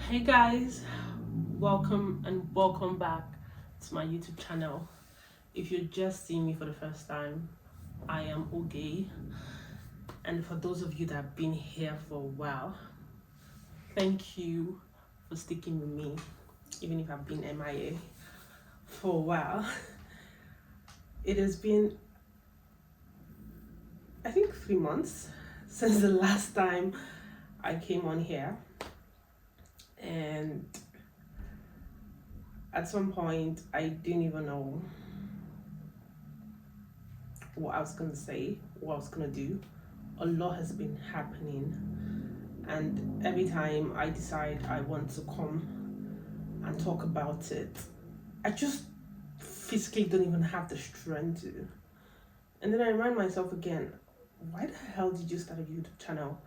Hey guys, welcome back to my YouTube channel. If you're just seeing me for the first time, I am Oge, and for those of you that have been here for a while, thank you for sticking with me, even if I've been MIA for a while. It has been, I think, 3 months since the last time I came on here, and at some point I didn't even know what I was gonna say, what I was gonna do. A lot has been happening, and every time I decide I want to come and talk about it, I just physically don't even have the strength to. And then I remind myself again, why the hell did you start a YouTube channel?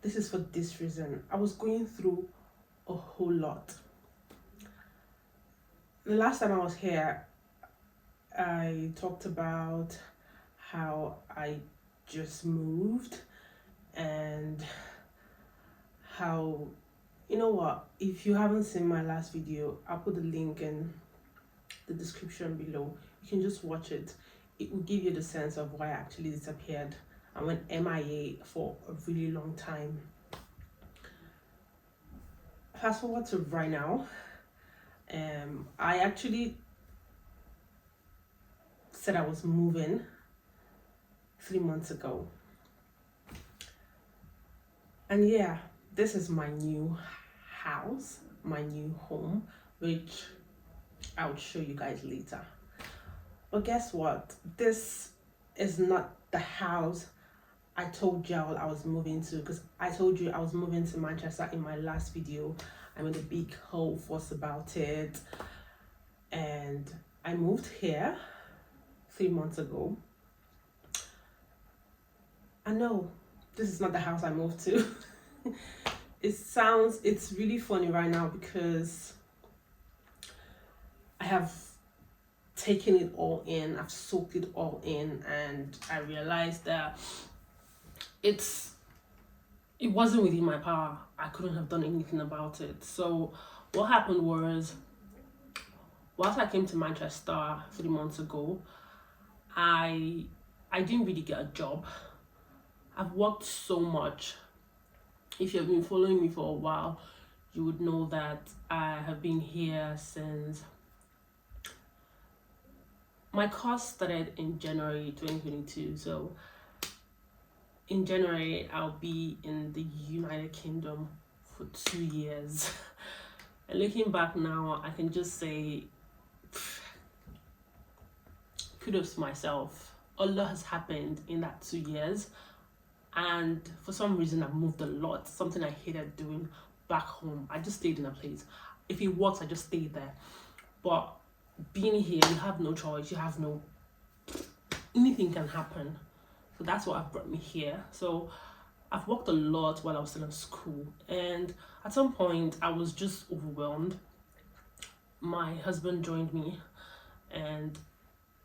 This is for this reason. I was going through a whole lot. The last time I was here, I talked about how I just moved and how, you know what, if you haven't seen my last video, I'll put the link in the description below. You can just watch it. It will give you the sense of why I actually disappeared and went MIA for a really long time. Fast forward to right now. I actually said I was moving 3 months ago. And yeah, this is my new house, my new home, which I'll show you guys later. But guess what? This is not the house I told y'all I was moving to, because I told you I was moving to Manchester in my last video. I made a big whole fuss about it, and I moved here 3 months ago. I know this is not the house I moved to. It's really funny right now because I have taken it all in, I've soaked it all in, and I realized that it wasn't within my power. I couldn't have done anything about it. So what happened was, whilst I came to Manchester 3 months ago, I didn't really get a job. I've worked so much. If you've been following me for a while, you would know that I have been here since my course started in January 2022. So in January, I'll be in the United Kingdom for 2 years. And looking back now, I can just say kudos to myself. A lot has happened in that 2 years. And for some reason, I've moved a lot. Something I hated doing back home. I just stayed in a place. If it works, I just stayed there. But being here, you have no choice. You have no... anything can happen. So that's what have brought me here. So I've worked a lot while I was still in school. And at some point, I was just overwhelmed. My husband joined me, and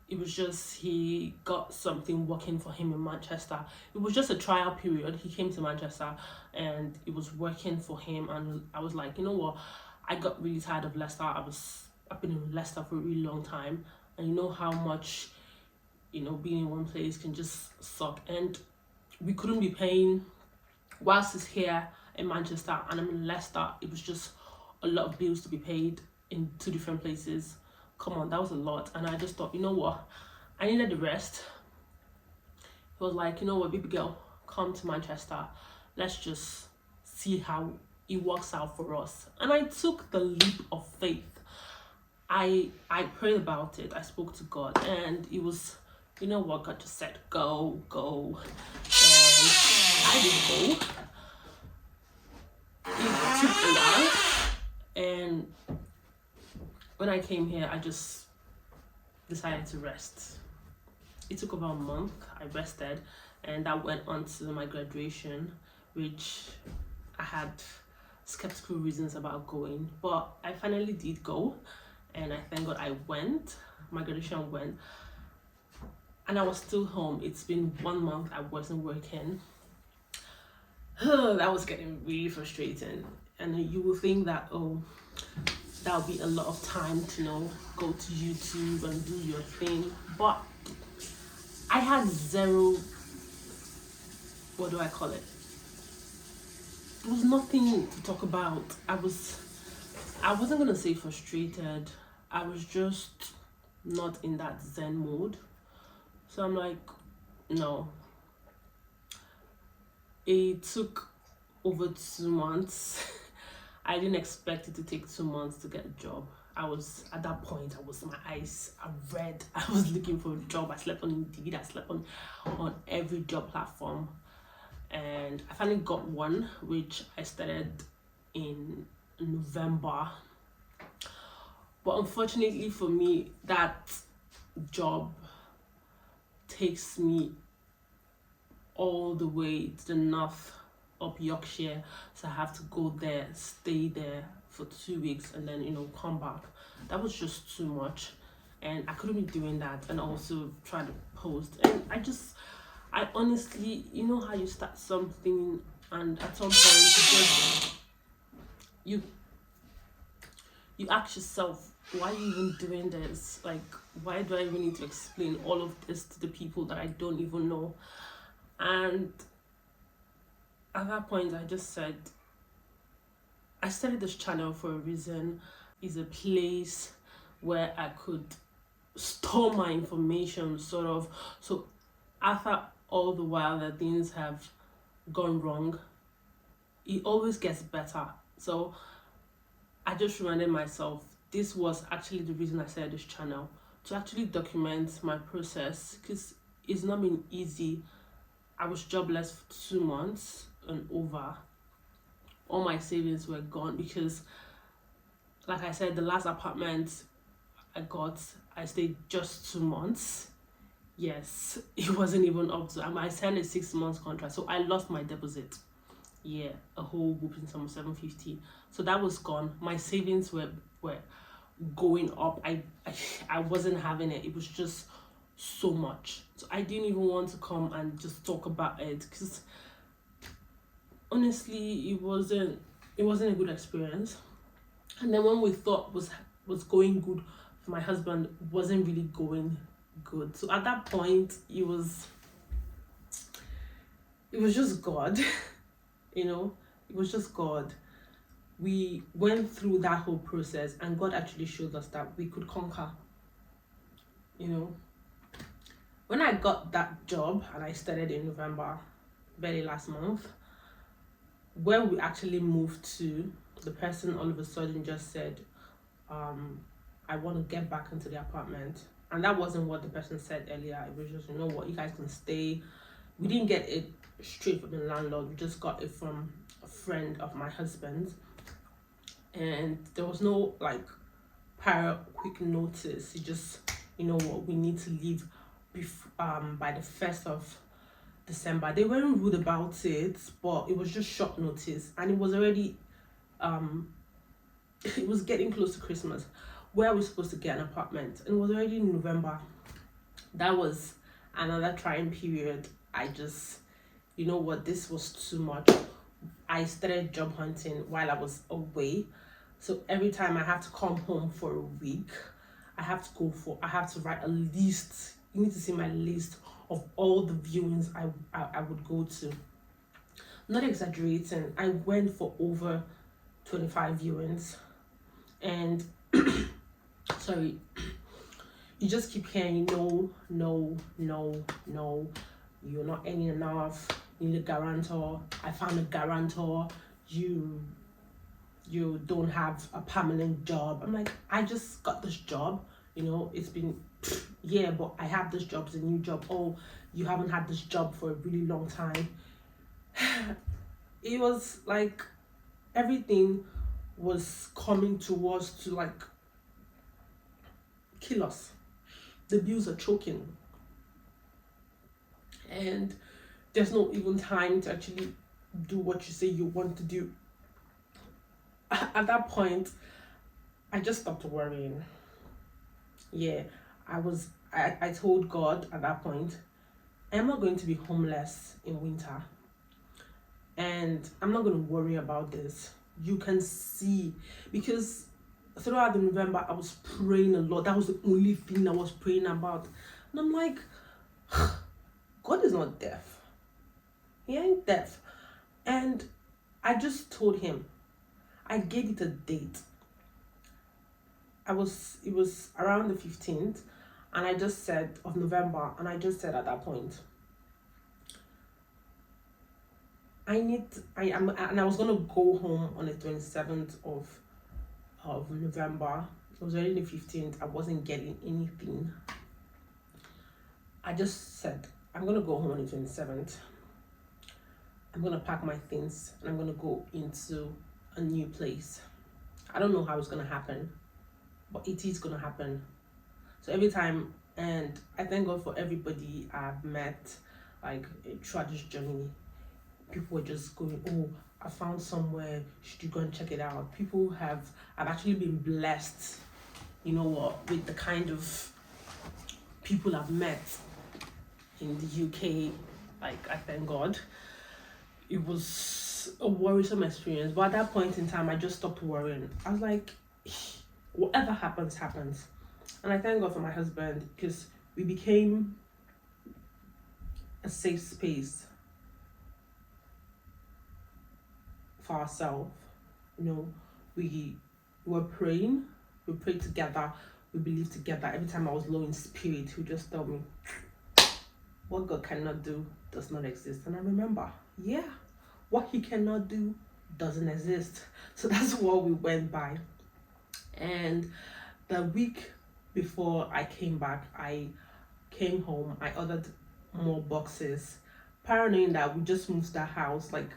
it was just, he got something working for him in Manchester. It was just a trial period. He came to Manchester and it was working for him, and I was like, you know what, I got really tired of Leicester. I've been in Leicester for a really long time, and you know how much, being in one place can just suck. And we couldn't be paying, whilst it's here in Manchester and I'm in Leicester, it was just a lot of bills to be paid in two different places. Come on, that was a lot. And I just thought, you know what, I needed the rest. He was like, you know what, baby girl, come to Manchester, let's just see how it works out for us. And I took the leap of faith. I prayed about it. I spoke to God, and it was, you know what, God just said, go. And I did go. It took a while, and when I came here, I just decided to rest. It took about a month. I rested, and that went on to my graduation, which I had skeptical reasons about going, but I finally did go, and I thank God I went. My graduation went, and I was still home. It's been 1 month I wasn't working. That was getting really frustrating. and you will think that, oh, that'll be a lot of time to, go to YouTube and do your thing. But I had zero, what do I call it? There was nothing to talk about. I wasn't gonna say frustrated. I was just not in that zen mode. So I'm like, no. It took over 2 months. I didn't expect it to take 2 months to get a job. At that point, my eyes are red. I was looking for a job. I slept on Indeed. I slept on every job platform. And I finally got one, which I started in November. But unfortunately for me, that job takes me all the way to the north, up Yorkshire. So I have to go there, stay there for 2 weeks, and then come back. That was just too much, and I couldn't be doing that and also try to post. And I honestly, how you start something and at some point you ask yourself, why are you even doing this? Like, why do I even need to explain all of this to the people that I don't even know? And at that point, I just said, I started this channel for a reason. It's a place where I could store my information, sort of. So after all the while that things have gone wrong, it always gets better. So I just reminded myself, this was actually the reason I started this channel, to actually document my process, because it's not been easy. I was jobless for 2 months and over. All my savings were gone because, like I said, the last apartment I stayed just 2 months. Yes, it wasn't even up to, I signed a 6 months contract, so I lost my deposit. Yeah, a whole whooping sum of 750. So that was gone. My savings were going up. I wasn't having it. It was just so much. So I didn't even want to come and just talk about it, because honestly, it wasn't a good experience. And then when we thought was going good for my husband, wasn't really going good. So at that point, it was just God. It was just God. We went through that whole process, and God actually showed us that we could conquer. When I got that job, and I started in November, very last month, where we actually moved to, the person all of a sudden just said, I want to get back into the apartment. And that wasn't what the person said earlier. It was just, you guys can stay. We didn't get it straight from the landlord. We just got it from a friend of my husband's. And there was no prior quick notice. He just, we need to leave by the 1st of December. They weren't rude about it, but it was just short notice, and it was already it was getting close to Christmas, where we're supposed to get an apartment, and it was already in November. That was another trying period. I just, this was too much. I started job hunting while I was away, so every time I have to come home for a week, I have to write a list. You need to see my list of all the viewings I would go to. Not exaggerating, I went for over 25 viewings, and sorry, you just keep hearing no, you're not earning enough, you need a guarantor, I found a guarantor, you don't have a permanent job. I'm like, I just got this job, it's been but I have this job, it's a new job. Oh, you haven't had this job for a really long time. It was like everything was coming towards to kill us. The bills are choking, and there's not even time to actually do what you say you want to do. At that point, I just stopped worrying. I told God at that point, I'm not going to be homeless in winter, and I'm not going to worry about this. you can see, because throughout the November I was praying a lot. That was the only thing I was praying about. And I'm like, God is not deaf. He ain't deaf. And I just told him, I gave it a date. It was around the 15th, and I just said of November, and I just said at that point, I was gonna go home on the 27th of November. It was already the 15th. I wasn't getting anything. I just said, I'm gonna go home on the 27th. I'm gonna pack my things and I'm gonna go into a new place. I don't know how it's gonna happen, but it is gonna happen. So every time, and I thank God for everybody I've met, like throughout this journey. People were just going, oh, I found somewhere, should you go and check it out? I've actually been blessed, you know what, with the kind of people I've met in the UK. Like, I thank God. It was a worrisome experience, but at that point in time, I just stopped worrying. I was like, whatever happens, happens. And I thank God for my husband, because we became a safe space for ourselves. You know, we were praying, we prayed together, we believed together. Every time I was low in spirit, he would just tell me, what God cannot do does not exist. And I remember, yeah, what he cannot do doesn't exist. So that's what we went by. And the week before I came back, I came home, I ordered more boxes, paranoid that we just moved that house like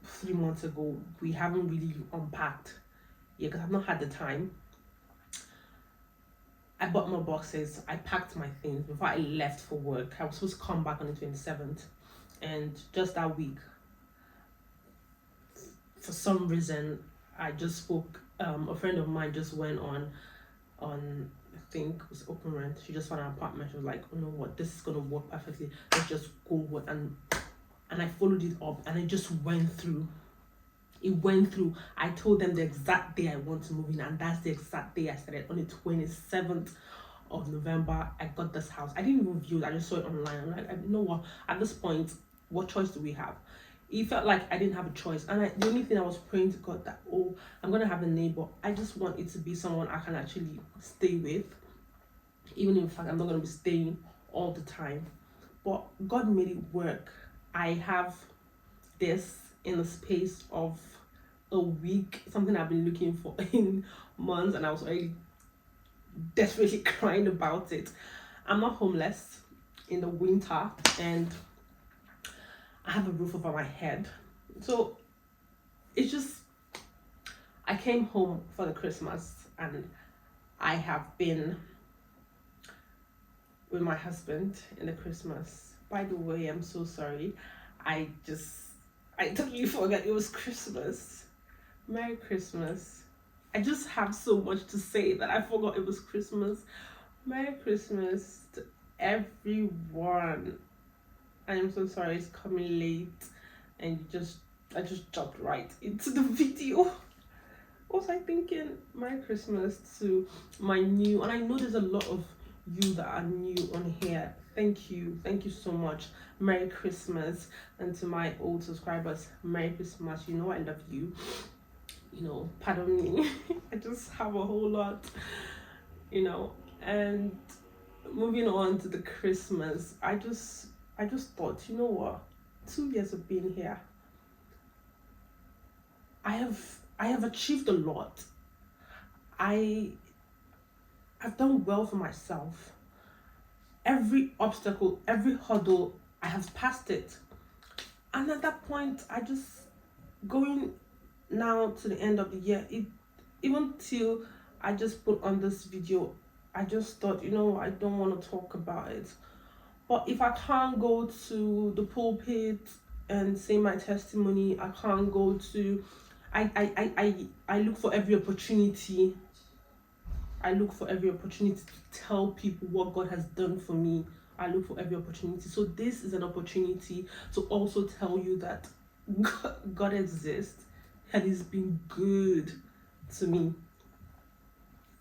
3 months ago. We haven't really unpacked yet because I've not had the time. I bought more boxes, I packed my things before I left for work. I was supposed to come back on the 27th, and just that week, for some reason, I just spoke, a friend of mine just went on I think it was Open Rent. She just found an apartment. She was like, you know what, this is gonna work perfectly, let's just go with. And I followed it up, and it just went through. It went through. I told them the exact day I want to move in, and that's the exact day I started. On the 27th of November, I got this house. I didn't even view it, I just saw it online. I'm like, you know what, at this point, what choice do we have? It felt like I didn't have a choice. And the only thing I was praying to God that, oh, I'm going to have a neighbor. I just want it to be someone I can actually stay with. Even in fact, I'm not going to be staying all the time. But God made it work. I have this in the space of a week, something I've been looking for in months, and I was already desperately crying about it. I'm not homeless in the winter, and I have a roof over my head. So it's just, I came home for the Christmas, and I have been with my husband in the Christmas. By the way, I'm so sorry. I totally forgot it was Christmas. Merry Christmas. I just have so much to say that I forgot it was Christmas. Merry Christmas to everyone. I am so sorry it's coming late, and I just jumped right into the video. What was I thinking? Merry Christmas to my new, and I know there's a lot of you that are new on here. Thank you so much. Merry Christmas. And to my old subscribers, Merry Christmas. You know I love you. You know, pardon me. I just have a whole lot, you know. And moving on to the Christmas, I just thought, you know what, 2 years of being here, I have achieved a lot. I've done well for myself. Every obstacle, every hurdle, I have passed it. And at that point, I just, going now to the end of the year, even till I just put on this video, I just thought, you know, I don't want to talk about it. But if I can't go to the pulpit and say my testimony, I can't go to, I look for every opportunity. I look for every opportunity to tell people what God has done for me. I look for every opportunity. So this is an opportunity to also tell you that God exists. and he's been good to me.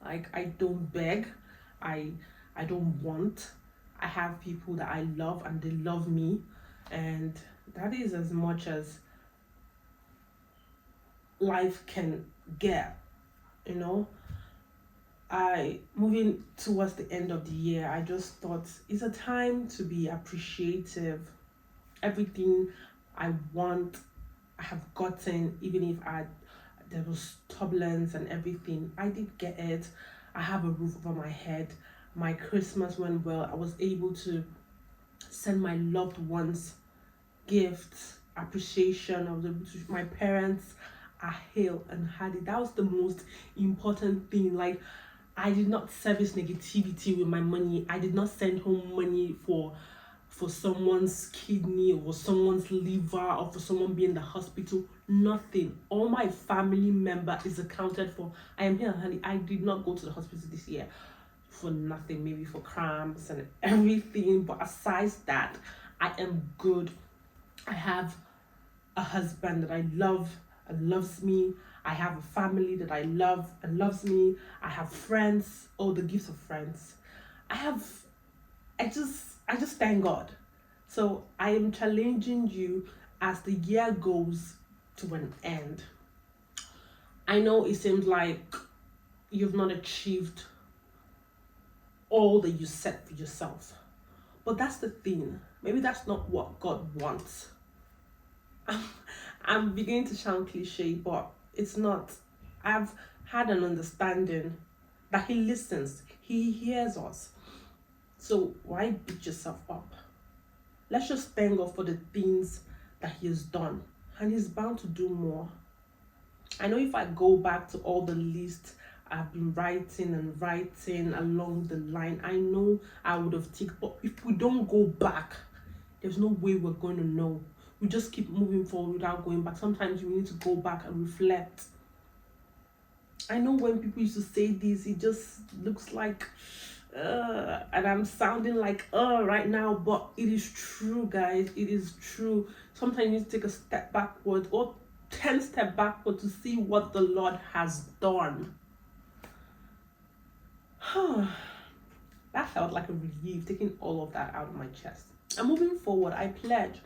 Like, I don't beg, I I don't want. I have people that I love and they love me, and that is as much as life can get, you know. I moving towards the end of the year, I just thought it's a time to be appreciative. Everything I want, I have gotten, even if I there was turbulence and everything. I did get it. I have a roof over my head. My Christmas went well. I was able to send my loved ones gifts, appreciation. I was able to, my parents are hale and hearty. That was the most important thing. Like, I did not service negativity with my money. I did not send home money for someone's kidney or someone's liver or for someone being in the hospital. Nothing. All my family member is accounted for. I am here, honey. I did not go to the hospital this year for nothing, maybe for cramps and everything. But aside that, I am good. I have a husband that I love and loves me. I have a family that I love and loves me. I have friends, all the gifts of friends. I have I just thank God. So I am challenging you as the year goes to an end. I know it seems like you've not achieved all that you set for yourself. But that's the thing. Maybe that's not what God wants. I'm beginning to sound cliche, but it's not. I've had an understanding that He listens, He hears us. So why beat yourself up? Let's just thank God for the things that He has done, and He's bound to do more. I know if I go back to all the lists I've been writing and writing along the line, I know I would have ticked, but if we don't go back, there's no way we're going to know. We just keep moving forward without going back. Sometimes you need to go back and reflect. I know when people used to say this, it just looks like, and I'm sounding like, right now, but it is true, guys. It is true. Sometimes you need to take a step backward or 10 steps backward to see what the Lord has done. That felt like a relief, taking all of that out of my chest. And moving forward, I pledge.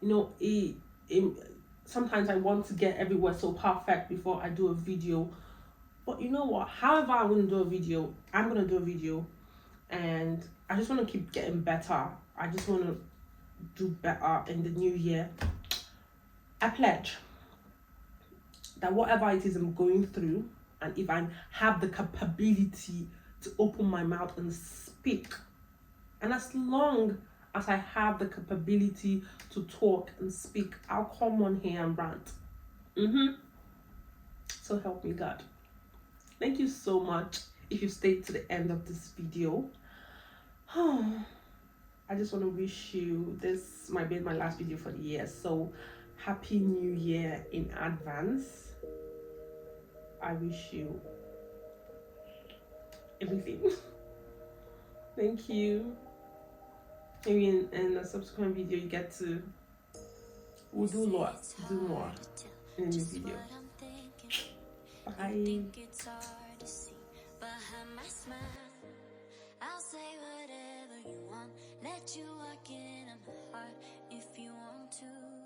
You know, sometimes I want to get everywhere so perfect before I do a video. But you know what? However I'm going to do a video, I'm going to do a video. And I just want to keep getting better. I just want to do better in the new year. I pledge that whatever it is I'm going through, and if I have the capability to open my mouth and speak, and as long as I have the capability to talk and speak, I'll come on here and rant. So help me God. Thank you so much if you stayed to the end of this video. I just want to wish you, this might be my last video for the year, so happy new year in advance. I wish you everything. Thank you. Maybe in a subsequent video you get to, we'll do more in a new video. Bye. I'll say whatever you want, let you walk in my heart if you want to.